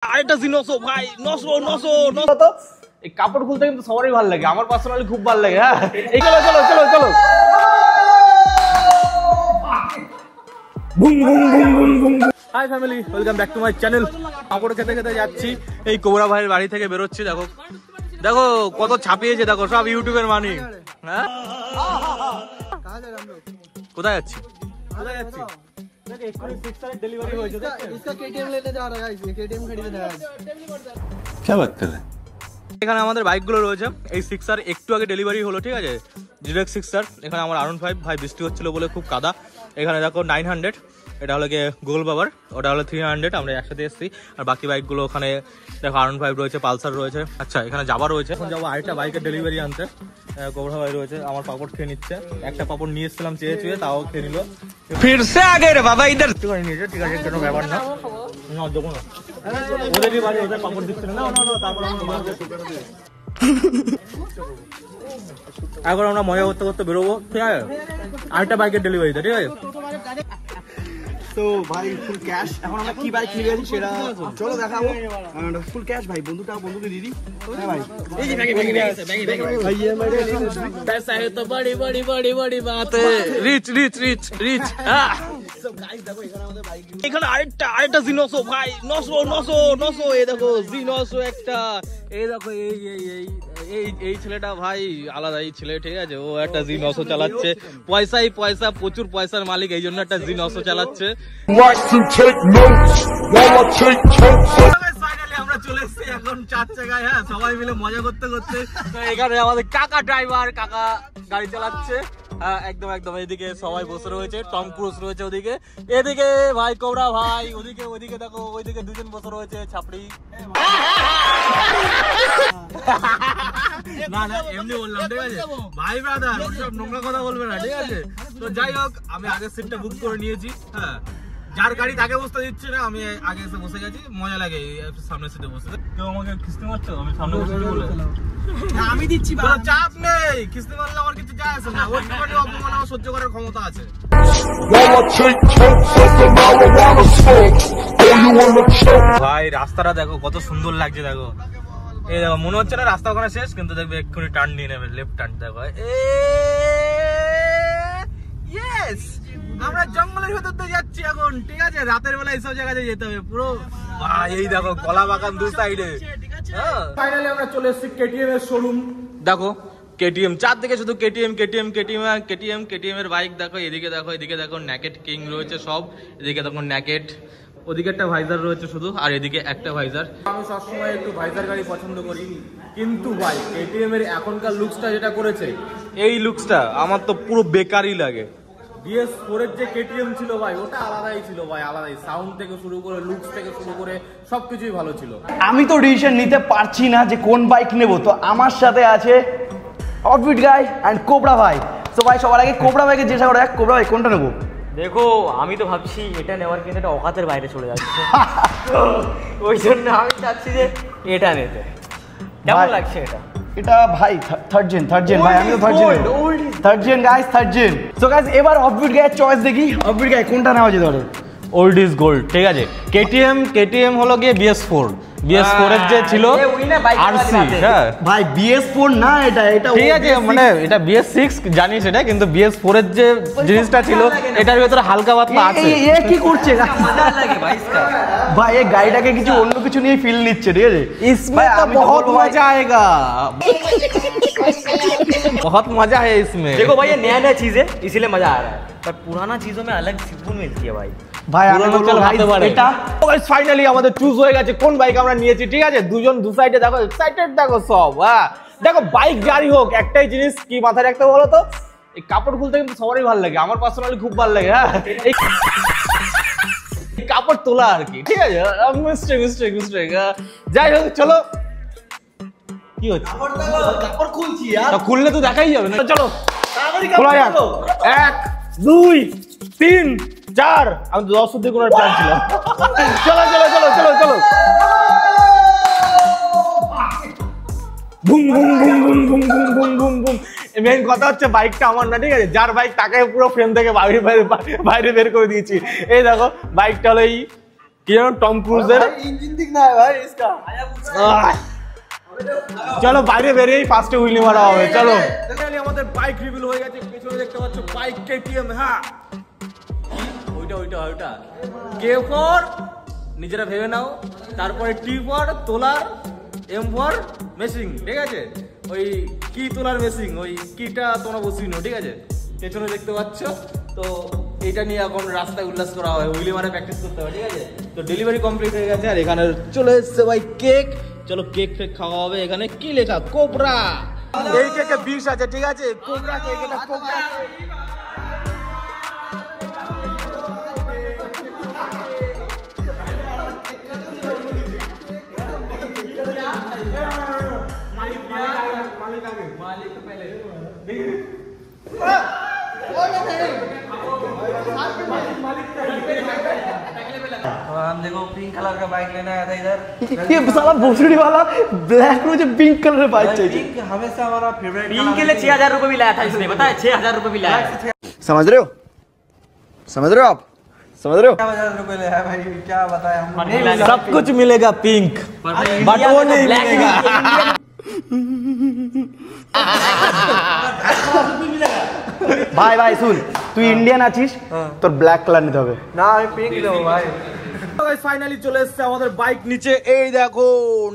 আরেকটা জিনিস ভাই নশো তো এই কাপড় খুলতে কিন্তু সবারই ভালো লাগে, আমার পার্সোনালি খুব ভালো লাগে। হ্যাঁ এই চলো চলো চলো চলো boom boom boom boom boom. Hi family, welcome back to my channel. কাপড় খেতে খেতে যাচ্ছি, এই কোবরা ভাইয়ের বাড়ি থেকে বেরোচ্ছি। দেখো দেখো কত ছাপিয়েছে, দেখো সব ইউটিউবের মানি। হ্যাঁ কোথায় যাচ্ছি কোথায় যাচ্ছি? এখানে আমাদের বাইক গুলো রয়েছে, এই 6R একটু আগে ডেলিভারি হলো, ঠিক আছে, ডিরেক্ট 6R। এখানে আমার R15 ভাই বৃষ্টি হচ্ছিল বলে খুব কাদা। এখানে দেখো 900, এটা হলো গিয়ে গুগল বাবার, ওটা হলো 300, আমরা একসাথে এসেছি। আর বাকি বাইকগুলো ওখানে দেখো R15 রয়েছে, পালসার রয়েছে। আচ্ছা এখানে যাবার রয়েছে, এখন যাবো আরেকটা বাইকের ডেলিভারি আনতে। কোবরা ভাই রয়েছে, আমার পাপড় খেয়ে নিচ্ছে। একটা পাপড় নিয়ে এসেছিলাম চেয়ে চুয়ে, তাও খেয়ে নিল। ফিরছে আগে রে বাবা, ইধার ঠিক আছে নিয়েছে, ঠিক আছে কোনো ব্যাপার না। দেখো না ওদেরই বাড়ি, ওদের পাপড় দিচ্ছে না, তারপর এখন আমরা মজা করতে করতে বেরোবো, ঠিক আছে, আরেকটা বাইকের ডেলিভারিতে, ঠিক আছে। তো ভাই ফুল ক্যাশ, এখন আমরা কি বাইক কিনে গেছি সেটা চলো দেখাবো। ফুল ক্যাশ ভাই, বন্ধুকে দিদি। হ্যাঁ ভাই এই যে ব্যাগে ভাই पैसा है तो बड़ी बड़ी बड़ी बड़ी बात है, rich rich rich rich. So guys দেখো এখানে আমাদের বাইক, এখানে আরেকটা জিনোসো ভাই, 900 এই দেখো জিনোসো একটা। এই দেখো এই ছেলেটা ভাই আলাদাই ছেলে, ঠিক আছে, ও একটা জিনোসো চালাচ্ছে। পয়সা প্রচুর পয়সার মালিক, এই জন্য একটা জিনোসো চালাচ্ছে। আমরা চলে এসেছি এখন 4 চাকায়, হ্যাঁ, সবাই মিলে মজা করতে করতে। এখানে আমাদের কাকা ড্রাইভার, কাকা গাড়ি চালাচ্ছে। হ্যাঁ একদম এইদিকে সবাই বসে রয়েছে, টম ক্রুজ রয়েছে ওদিকে, এদিকে ভাই কোবরা ভাই, ওদিকে দেখো ওইদিকে দুজন বসে রয়েছে ছাপড়ি। না এমনি বললাম, ঠিক আছে ভাই ব্রাদার, সব নোংরা কথা বলবে না, ঠিক আছে। তো যাই হোক, আমি আগের সিটটা বুক করে নিয়েছি। হ্যাঁ যার গাড়ি তাকে বসতে দিচ্ছে না, আমি আগে এসে বসে গেছি, মজা লাগে সামনের সিটে বসে। কেউ আমাকে খিস্তি মারছো, আমি সামনে বসে বলে আমি দিচ্ছি, চাপ নেই, খিস্তি মারলে আমার কিছু যায় আসে না, ওই ব্যাপারে অপমান আমার সহ্য করার ক্ষমতা আছে। ভাই রাস্তাটা দেখো কত সুন্দর লাগছে, দেখো এই দেখো, মনে হচ্ছে না রাস্তা ওখানে শেষ, কিন্তু দেখবে এক্ষুনি টার্ন নিয়ে নেবে, লেফট টার্ন। দেখো ইয়েস, আমরা জঙ্গলের ভেতর দিয়ে যাচ্ছি এখন, ঠিক আছে, রাতের বেলা এইসব জায়গায় যেতে হবে পুরো। ভাই এই দেখো কলা বাগান দু সাইডে। ফাইনালি আমরা চলে এসেছি কেটিএম এর শোরুম। দেখো কেটিএম, চারদিকে শুধু কেটিএম এর বাইক। দেখো এদিকে দেখো ন্যাকেট কিং রয়েছে সব, এদিকে দেখো ন্যাকেট, ওদিকে একটা ভাইজার রয়েছে শুধু, আর এদিকে একটা ভাইজার। আমি সবসময় একটু ভাইজার গাড়ি পছন্দ করি, কিন্তু ভাই কেটিএম এর এখনকার লুকসটা যেটা করেছে, এই লুকসটা আমার তো পুরো বেকারই লাগে। BS4 এর যে কেটিএম ছিল ভাই, ওটা আলাদাই ছিল ভাই, আলাদাই, সাউন্ড থেকে শুরু করে লুকস থেকে শুরু করে সবকিছুই ভালো ছিল। আমি তো ডিসিশন নিতে পারছি না যে কোন বাইক নেব, তো আমার সাথে আছে অফবিট গাই এন্ড কোবরা ভাই। তো ভাই সবার আগে কোবরা ভাইকে জিজ্ঞাসা করা যাক, কোবরা ভাই কোনটা নেবো? দেখো আমি তো ভাবছি এটা নেওয়ার, কিন্তু এটা অকাতের বাইরে চলে যাচ্ছে, ওই জন্য আমি চাচ্ছি যে এটা নিতে। কেমন লাগছে এটা ভাই? থার্ড জেন ভাই, আমি তো third gen guys, third gen. So guys এবার অফবিট গায়ের চয়েস দেখি, অফবিট গায় কোনটা নেওয়া যেতে পারে? ওল্ড ইজ গোল্ড, ঠিক আছে। কেটিএম হলো গিয়ে BS4 এর যে ছিল RC, হ্যাঁ ভাই BS4 না, এটা ঠিক আছে, মানে এটা BS6 জানি সেটা, কিন্তু BS4 এর যে জিনিসটা ছিল এটার ভিতরে হালকা পাতলা আছে। এ কি করছে ভাই? এই গাড়িটাকে কিছু অন্য কিছু নিয়ে ফিল নিচ্ছে, ঠিক আছে। इसमें तो बहुत मजा आएगा, बहुत मजा है इसमें। देखो भाई ये नया चीज है, इसीलिए मजा आ रहा है, पर पुराना चीजों में अलग सुकून मिलती है भाई। ভাই আমি বলবো এটা। গাইস ফাইনালি আমাদের চুজ হয়ে গেছে কোন বাইক আমরা নিয়েছি, ঠিক আছে। দুজন দু সাইডে দেখো, এক্সাইটেড দেখো সব। হ্যাঁ দেখো বাইক যারই হোক, একটাই জিনিস কি মাথায় রাখতে বলো তো, এই কাপড় খুলতে কিন্তু সবারই ভালো লাগে, আমার পার্সোনালি খুব ভালো লাগে। হ্যাঁ এই কাপড় তোলা আর কি, ঠিক আছে, মিস্টেক। যাই হোক চলো, কি হচ্ছে কাপড় খুলছি, খুললে তো দেখাই যাবে না, চলো খোলা যাক। 1 2 3 4, আমি তো 10 অব্দি কোনো প্ল্যান ছিল। চলো boom boom boom boom boom boom boom boom broom. Main কথা হচ্ছে বাইকটা আমার না, ঠিক আছে, যার বাইক তাকে পুরো ফ্রেম থেকে বাইরে বের করে দিয়েছি। এই দেখো বাইকটা হলো এই কি জানো টম ক্রুজের इंजन दिखना है भाई इसका। চলো বাইরে বেরিয়েই ফার্স্টে হুইলি মারা হবে চলো। আমাদের বাইক রিভিল হয়ে গেছে, পেছনে দেখতে পাচ্ছ বাইক কেটিএম। হ্যাঁ ওইটা K4 নিজেরা ভেবে নাও, তারপরে T4 তোলার, M4 মেশিং, ঠিক আছে? ওই কি তোলার মেশিং, ওই কিটা তোমরা বসিয়ে নাও, ঠিক আছে? পেছনে দেখতে পাচ্ছ। তো এইটা নিয়ে এখন রাস্তায় উল্লাস করা হয়, হুইলি মারে প্র্যাকটিস করতে হবে, ঠিক আছে? তো ডেলিভারি কমপ্লিট হয়ে গেছে আর এখানে চলে এসছে ভাই কেক। চলো কেক ফেক খাওয়া হবে। এখানে কি লেখা? কোবরা। এই কেকে বিষ আছে, ঠিক আছে? কোবরা কেক, এটা কোবরা কেক। हम देखो पिंक कलर का बाइक लेना आया था इधर। ये साला भोसड़ी वाला ब्लैक मुझे पिंक कलर बाइक चाहिए। पिंक हमेशा हमारा फेवरेट। पिंक के लिए 6000 रुपए भी लाया था इसने, पता है? 6000 रुपए भी लाया। समझ रहे हो आप? समझ रहे हो? 6000 रुपए ले है भाई, क्या बताएं हम। सब कुछ मिलेगा पिंक, बट वो नहीं मिलेगा। ভাই ভাই শুন, তুই ইন্ডিয়ান আছিস, তোর ব্ল্যাক কালার নিতে হবে। না আমি পিঙ্ক দেবো ভাই। ফাইনালি চলে এসেছে আমাদের বাইক নিচে। এই দেখো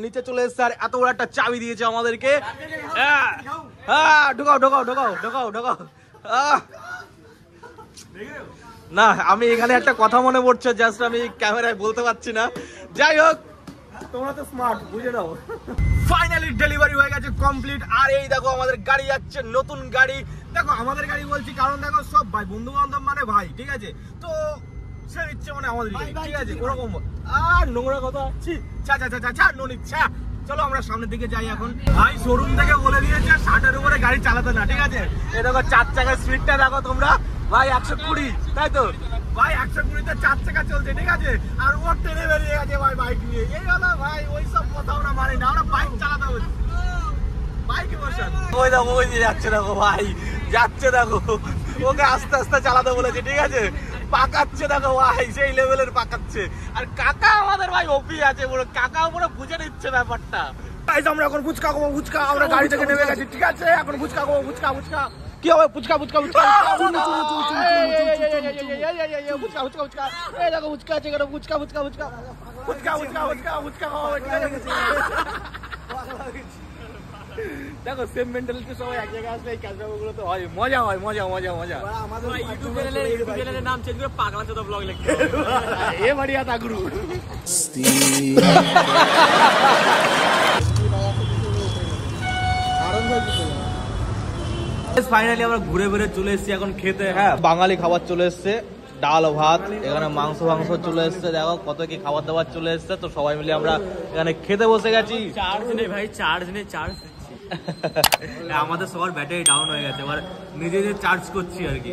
নিচে চলে এসেছে আর এত বড় একটা চাবি দিয়েছে আমাদেরকে। হ্যাঁ ঢোকাও ঢোকাও ঢোকাও ঢোকাও ঢোকাও। না আমি এখানে একটা কথা মনে পড়ছে, জাস্ট আমি ক্যামেরায় বলতে পারছি না। যাই হোক তোমরা তো স্মার্ট, বুঝে নাও। ফাইনালি ডেলিভারি হয়ে গেছে কমপ্লিট। আর এই দেখো আমাদের গাড়ি যাচ্ছে, নতুন গাড়ি। দেখো আমাদের গাড়ি বলছি কারণ দেখো সব ভাই বন্ধু বান্ধব মানে ভাই, ঠিক আছে? তো সে ইচ্ছে মানে আমাদের গাড়ি, ঠিক আছে? ওরকম আর নোংরা কথা ছা ছা ছা ছা নো নিচ্ছা। চলো আমরা সামনের দিকে যাই এখন। ভাই শোরুম থেকে বলে দিয়েছে 60-এর উপরে গাড়ি চালাতে না, ঠিক আছে? এই দেখো 4 চাকার স্পিডটা দেখো তোমরা ভাই, 120, তাই তো ভাই? 120-তে 4 চাকা চলছে, ঠিক আছে? আর ও ট্রেনে বেরিয়ে গেছে ভাই বাইক নিয়ে। এই হলো ভাই ওইসব কথা আমরা মানি না, আমরা বাইক চালাতে হবে। Bike emotion. ওই দেখো ওই যে যাচ্ছে দেখো ভাই, যাচ্ছে দেখো। ওকে আস্তে আস্তে চালাতে বলেছে, ঠিক আছে? পাকাচ্ছে দেখো ভাই, সেই লেভেলের পাকাচ্ছে। আর কাকা আমাদের ভাই ওপি আছে পুরো, কাকা পুরো বুঝে নিচ্ছে ব্যাপারটা। আমরা এখন ফুচকা খাবো, ফুচকা। আমরা গাড়ি থেকে নেমে গেছি, ঠিক আছে? এখন ফুচকা খাবো, ফুচকা ফুচকা। কি হবে? ফুচকা ফুচকা ফুচকা ফুচকা ফুচকা ফুচকা। এই দেখো ফুচকা আছে, ফুচকা ফুচকা ফুচকা ফুচকা ফুচকা ফুচকা ফুচকা খাওয়া, ঠিক আছে? দেখো সেম মেন্টালিটি সবাই এক জায়গায় আসলে এই কাজগুলো তো হয়, মজা হয়, মজা মজা মজা। আমাদের ইউটিউব চ্যানেলের নাম চেঞ্জ করে পাগলা চোদা ব্লগ লিখতে এ বাড়িয়া তাগুরু। ফাইনালি আমরা ঘুরে ঘুরে চলে এসেছি এখন খেতে। হ্যাঁ বাঙালি খাবার চলে এসছে, ডাল ভাত, এখানে মাংস চলে এসছে। দেখো কত কি খাবার দাবার চলে এসছে। তো সবাই মিলে আমরা এখানে খেতে বসে গেছি। চার্জ নেই ভাই, চার্জ নেই, চার্জ আমাদের সবার ব্যাটারি ডাউন হয়ে গেছে, এবার নিজে চার্জ করছি আর কি।